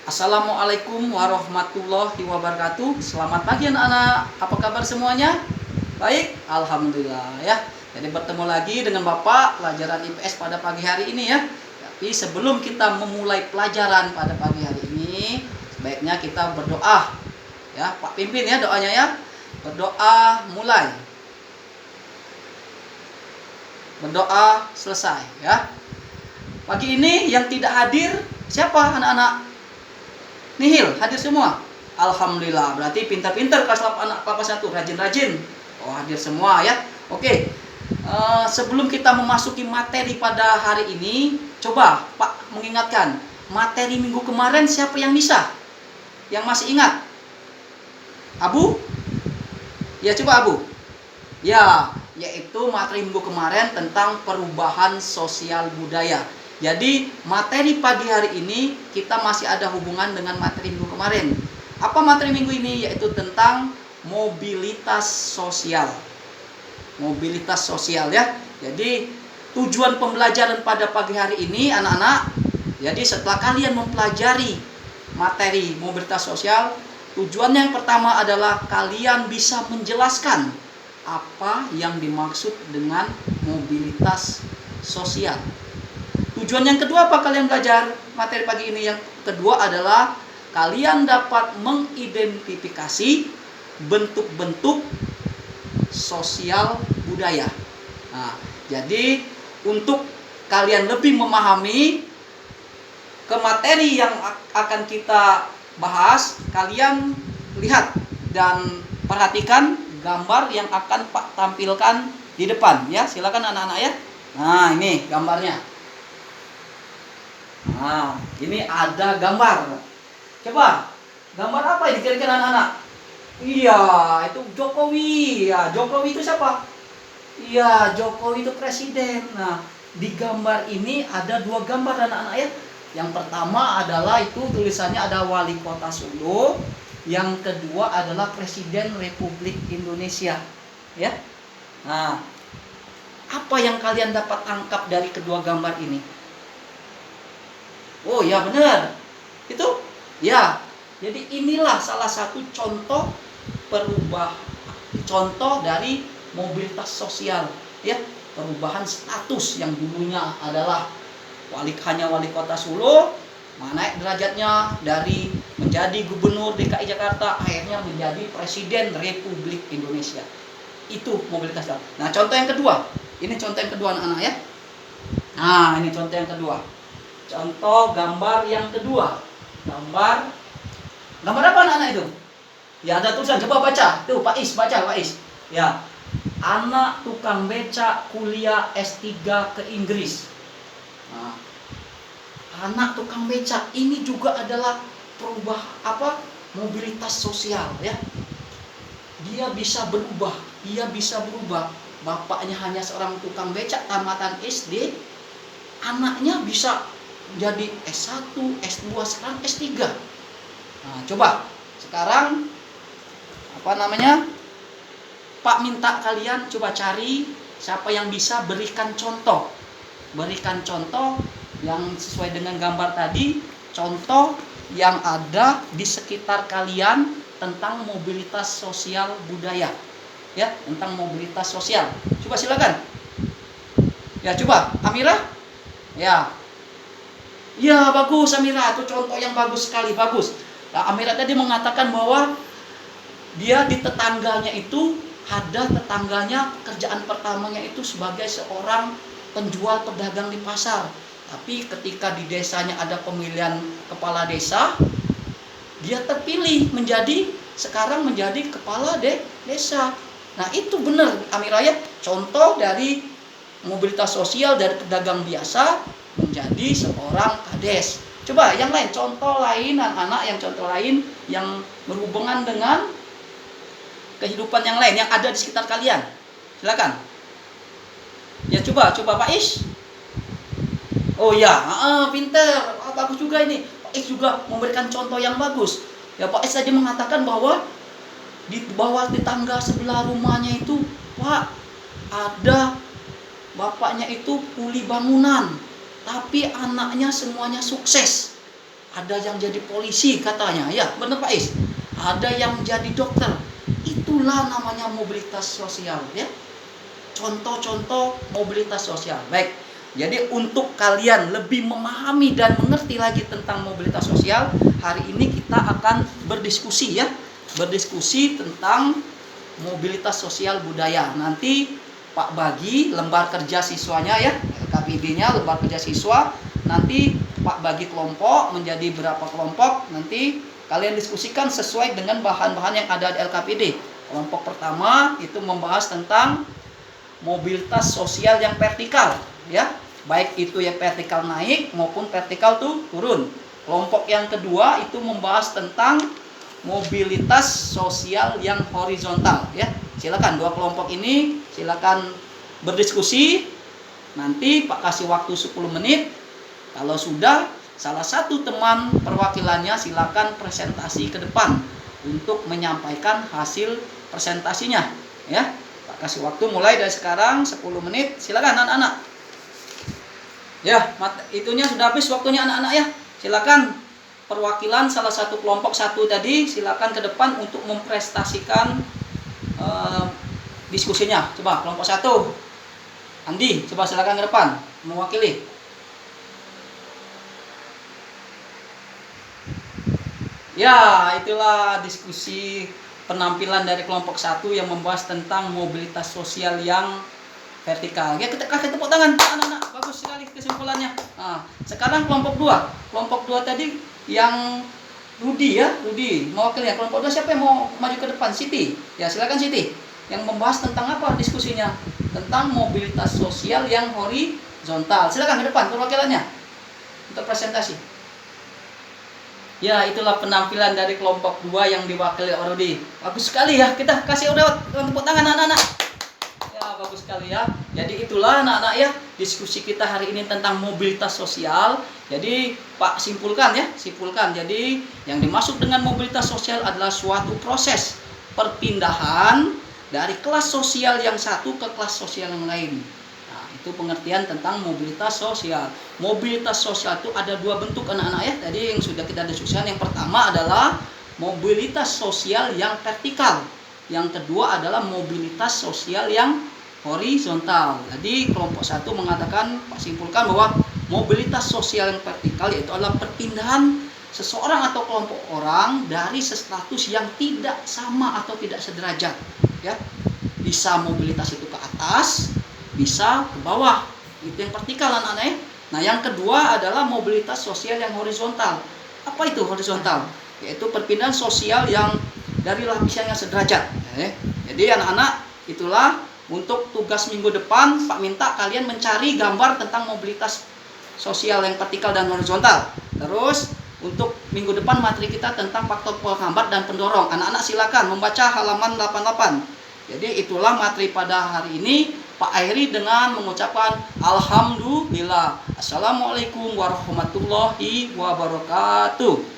Assalamualaikum warahmatullahi wabarakatuh. Selamat pagi anak-anak. Apa kabar semuanya? Baik, alhamdulillah ya. Jadi bertemu lagi dengan Bapak pelajaran IPS pada pagi hari ini ya. Tapi sebelum kita memulai pelajaran pada pagi hari ini, sebaiknya kita berdoa. Ya, Pak pimpin ya doanya ya. Berdoa mulai. Berdoa selesai ya. Pagi ini yang tidak hadir siapa anak-anak? Nihil, hadir semua. Alhamdulillah, berarti pintar-pintar kelas anak kelas 1, rajin-rajin. Oh, hadir semua ya. Oke. Sebelum kita memasuki materi pada hari ini, coba Pak mengingatkan, materi minggu kemarin siapa yang bisa? Yang masih ingat? Abu? Ya, coba Abu. Ya, yaitu materi minggu kemarin tentang perubahan sosial budaya. Jadi materi pagi hari ini kita masih ada hubungan dengan materi minggu kemarin. Apa materi minggu ini? Yaitu tentang mobilitas sosial. Mobilitas sosial ya. Jadi tujuan pembelajaran pada pagi hari ini anak-anak, jadi setelah kalian mempelajari materi mobilitas sosial, tujuannya yang pertama adalah kalian bisa menjelaskan apa yang dimaksud dengan mobilitas sosial. Tujuan yang kedua apa kalian belajar materi pagi ini? Yang kedua adalah kalian dapat mengidentifikasi bentuk-bentuk sosial budaya. Nah, jadi untuk kalian lebih memahami ke materi yang akan kita bahas, kalian lihat dan perhatikan gambar yang akan Pak tampilkan di depan ya. Silakan anak-anak ya. Nah, ini gambarnya. Nah, ini ada gambar. Coba, gambar apa ini kira-kira anak-anak? Iya, itu Jokowi. Ya, Jokowi itu siapa? Iya, Jokowi itu presiden. Nah, di gambar ini ada dua gambar anak-anak ya. Yang pertama adalah itu tulisannya ada Wali Kota Solo. Yang kedua adalah Presiden Republik Indonesia. Ya. Nah, apa yang kalian dapat tangkap dari kedua gambar ini? Oh ya benar. Itu ya. Jadi inilah salah satu contoh contoh dari mobilitas sosial ya. Perubahan status yang dulunya adalah hanya wali kota Solo, naik derajatnya dari menjadi gubernur DKI Jakarta, akhirnya menjadi presiden Republik Indonesia. Itu mobilitas sosial. Nah, contoh yang kedua. Ini contoh yang kedua anak-anak ya. Nah, ini contoh yang kedua. Contoh gambar yang kedua. Gambar apa anak-anak itu? Ya ada tulisan, coba baca. Tuh Pak Is, baca Pak Is. Ya. Anak tukang beca kuliah S3 ke Inggris. Nah, anak tukang beca ini juga adalah mobilitas sosial ya. Dia bisa berubah. Bapaknya hanya seorang tukang beca tamatan SD, anaknya bisa jadi S1, S2, sekarang S3. Nah, coba sekarang Pak minta kalian coba cari siapa yang bisa berikan contoh. Berikan contoh yang sesuai dengan gambar tadi, contoh yang ada di sekitar kalian tentang mobilitas sosial budaya. Ya, tentang mobilitas sosial. Coba silakan. Ya, coba Amira. Ya. Ya bagus Amira, itu contoh yang bagus sekali, bagus. Nah, Amira tadi mengatakan bahwa dia di tetangganya itu ada tetangganya pekerjaan pertamanya itu sebagai seorang penjual pedagang di pasar. Tapi ketika di desanya ada pemilihan kepala desa, dia terpilih sekarang menjadi kepala desa. Nah itu benar Amira ya, contoh dari mobilitas sosial dari pedagang biasa menjadi seorang kades. Coba yang lain, contoh lain anak-anak yang contoh lain yang berhubungan dengan kehidupan yang lain yang ada di sekitar kalian. Silakan. Ya coba Pak Is. Oh ya, pinter. Bagus juga ini. Pak Is juga memberikan contoh yang bagus. Ya Pak Is tadi mengatakan bahwa di bawah di tangga sebelah rumahnya itu, Pak, ada bapaknya itu kuli bangunan. Tapi anaknya semuanya sukses. ada yang jadi polisi katanya, ya benar Pak Is, ada yang jadi dokter. Itulah namanya mobilitas sosial, ya. Contoh-contoh mobilitas sosial. Baik, jadi untuk kalian lebih memahami dan mengerti lagi tentang mobilitas sosial, hari ini kita akan berdiskusi, ya, berdiskusi tentang mobilitas sosial budaya. Nanti Pak bagi lembar kerja siswanya, ya, LKPD-nya lembar kerja siswa. Nanti Pak bagi kelompok menjadi berapa kelompok. Nanti kalian diskusikan sesuai dengan bahan-bahan yang ada di LKPD. Kelompok pertama itu membahas tentang mobilitas sosial yang vertikal, ya, baik itu yang vertikal naik maupun vertikal turun. Kelompok yang kedua itu membahas tentang mobilitas sosial yang horizontal, ya. Silakan dua kelompok ini silakan berdiskusi. Nanti Pak kasih waktu 10 menit. Kalau sudah, salah satu teman perwakilannya silakan presentasi ke depan untuk menyampaikan hasil presentasinya, ya. Pak kasih waktu mulai dari sekarang 10 menit. Silakan anak-anak. Ya, itunya sudah habis waktunya anak-anak, ya. Silakan perwakilan salah satu kelompok satu tadi silakan ke depan untuk mempresentasikan diskusinya. Coba kelompok satu, Andi, coba silakan ke depan mewakili. Ya, itulah diskusi penampilan dari kelompok satu yang membahas tentang mobilitas sosial yang vertikal. Ya, kita kasih tepuk tangan anak-anak, bagus sekali kesimpulannya. Nah, sekarang kelompok 2. Kelompok 2 tadi yang Rudi, ya, Rudi mewakili. Kelompok 2 siapa yang mau maju ke depan? Siti. Ya, silakan Siti. Yang membahas tentang apa diskusinya? Tentang mobilitas sosial yang horizontal. Silakan ke depan perwakilannya untuk presentasi. Ya, itulah penampilan dari kelompok 2 yang diwakili oleh Rudi. Bagus sekali, ya. Kita kasih udah tepuk tangan anak-anak. Ya, bagus sekali, ya. Jadi itulah anak-anak, ya, diskusi kita hari ini tentang mobilitas sosial. Jadi Pak simpulkan, ya, simpulkan. Jadi yang dimaksud dengan mobilitas sosial adalah suatu proses perpindahan dari kelas sosial yang satu ke kelas sosial yang lain. Itu pengertian tentang mobilitas sosial. Mobilitas sosial itu ada 2 bentuk anak-anak, ya. Tadi yang sudah kita diskusikan. Yang pertama adalah mobilitas sosial yang vertikal. Yang kedua adalah mobilitas sosial yang horizontal. Jadi kelompok 1 mengatakan, Pak simpulkan bahwa mobilitas sosial yang vertikal yaitu adalah perpindahan seseorang atau kelompok orang dari status yang tidak sama atau tidak sederajat, ya. Bisa mobilitas itu ke atas, bisa ke bawah. Itu yang vertikal anak-anak, ya. Nah, yang kedua adalah mobilitas sosial yang horizontal. Apa itu horizontal? Yaitu perpindahan sosial yang dari lapisan yang sederajat. Jadi anak-anak, itulah untuk tugas minggu depan Pak minta kalian mencari gambar tentang mobilitas sosial yang vertikal dan horizontal. Terus untuk minggu depan materi kita tentang faktor penghambat dan pendorong. Anak-anak silakan membaca halaman 88. Jadi itulah materi pada hari ini. Pak akhiri dengan mengucapkan Alhamdulillah. Assalamualaikum warahmatullahi wabarakatuh.